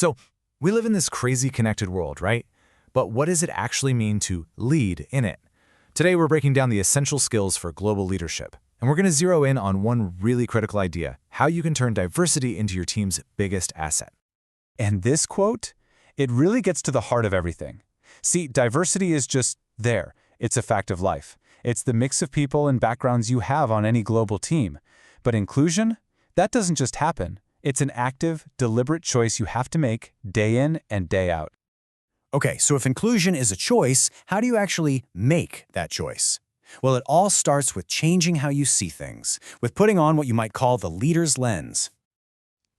So, we live in this crazy connected world, right? But what does it actually mean to lead in it? Today, we're breaking down the essential skills for global leadership. And we're going to zero in on one really critical idea: how you can turn diversity into your team's biggest asset. And this quote, it really gets to the heart of everything. See, diversity is just there. It's a fact of life. It's the mix of people and backgrounds you have on any global team. But inclusion? That doesn't just happen. It's an active, deliberate choice you have to make day in and day out. Okay, so if inclusion is a choice, how do you actually make that choice? Well, it all starts with changing how you see things, with putting on what you might call the leader's lens.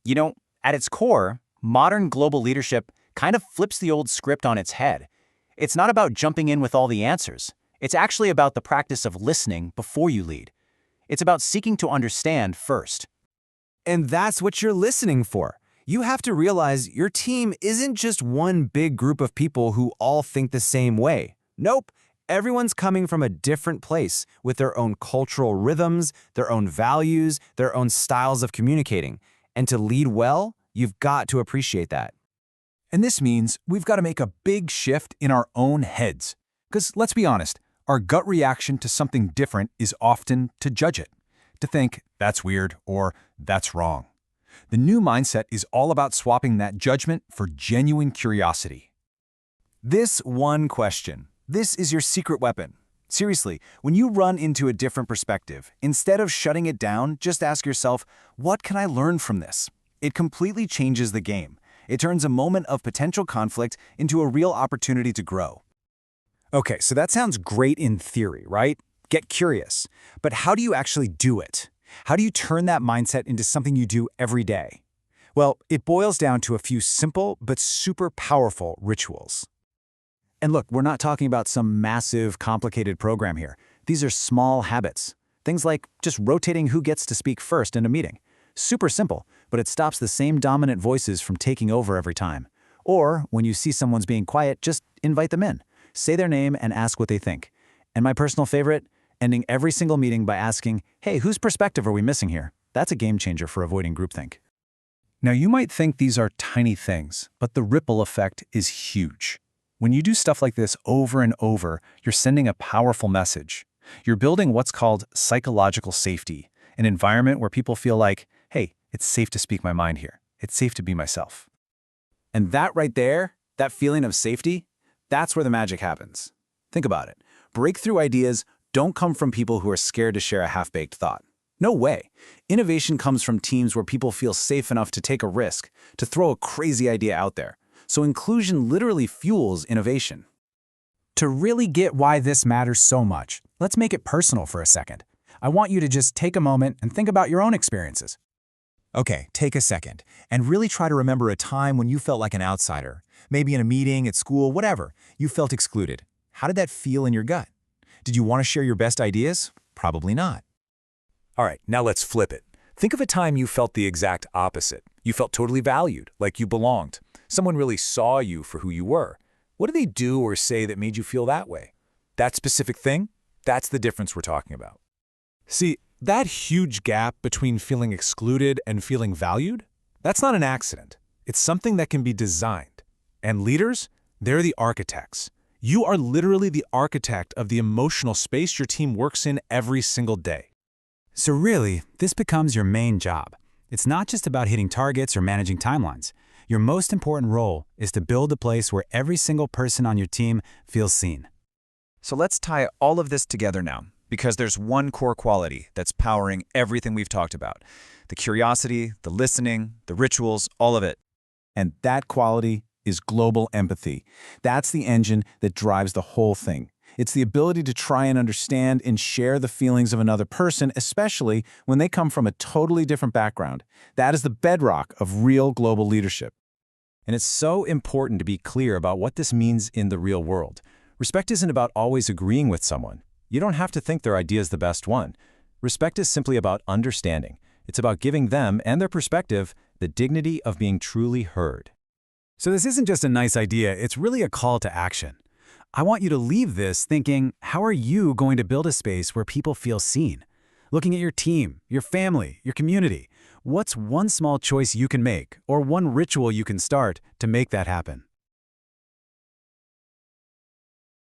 You know, at its core, modern global leadership kind of flips the old script on its head. It's not about jumping in with all the answers. It's actually about the practice of listening before you lead. It's about seeking to understand first. And that's what you're listening for. You have to realize your team isn't just one big group of people who all think the same way. Nope, everyone's coming from a different place with their own cultural rhythms, their own values, their own styles of communicating. And to lead well, you've got to appreciate that. And this means we've got to make a big shift in our own heads. Because let's be honest, our gut reaction to something different is often to judge it, to think, that's weird or that's wrong. The new mindset is all about swapping that judgment for genuine curiosity. This one question, this is your secret weapon. Seriously, when you run into a different perspective, instead of shutting it down, just ask yourself, what can I learn from this? It completely changes the game. It turns a moment of potential conflict into a real opportunity to grow. Okay, so that sounds great in theory, right? Get curious. But how do you actually do it? How do you turn that mindset into something you do every day? Well, it boils down to a few simple but super powerful rituals. And look, we're not talking about some massive, complicated program here. These are small habits. Things like just rotating who gets to speak first in a meeting. Super simple, but it stops the same dominant voices from taking over every time. Or, when you see someone's being quiet, just invite them in. Say their name and ask what they think. And my personal favorite, ending every single meeting by asking, hey, whose perspective are we missing here? That's a game changer for avoiding groupthink. Now, you might think these are tiny things, but the ripple effect is huge. When you do stuff like this over and over, you're sending a powerful message. You're building what's called psychological safety, an environment where people feel like, hey, it's safe to speak my mind here. It's safe to be myself. And that right there, that feeling of safety, that's where the magic happens. Think about it. Breakthrough ideas don't come from people who are scared to share a half-baked thought. No way. Innovation comes from teams where people feel safe enough to take a risk, to throw a crazy idea out there. So inclusion literally fuels innovation. To really get why this matters so much, let's make it personal for a second. I want you to just take a moment and think about your own experiences. Okay, take a second and really try to remember a time when you felt like an outsider. Maybe in a meeting, at school, whatever. You felt excluded. How did that feel in your gut? Did you want to share your best ideas? Probably not. All right, now let's flip it. Think of a time you felt the exact opposite. You felt totally valued, like you belonged. Someone really saw you for who you were. What did they do or say that made you feel that way? That specific thing? That's the difference we're talking about. See, that huge gap between feeling excluded and feeling valued, that's not an accident. It's something that can be designed. And leaders, they're the architects. You are literally the architect of the emotional space your team works in every single day. So really, this becomes your main job. It's not just about hitting targets or managing timelines. Your most important role is to build a place where every single person on your team feels seen. So let's tie all of this together now, because there's one core quality that's powering everything we've talked about. The curiosity, the listening, the rituals, all of it. And that quality is global empathy. That's the engine that drives the whole thing. It's the ability to try and understand and share the feelings of another person, especially when they come from a totally different background. That is the bedrock of real global leadership. And it's so important to be clear about what this means in the real world. Respect isn't about always agreeing with someone. You don't have to think their idea is the best one. Respect is simply about understanding. It's about giving them and their perspective the dignity of being truly heard. So this isn't just a nice idea, it's really a call to action. I want you to leave this thinking, how are you going to build a space where people feel seen? looking at your team, your family, your community. What's one small choice you can make, or one ritual you can start to make that happen?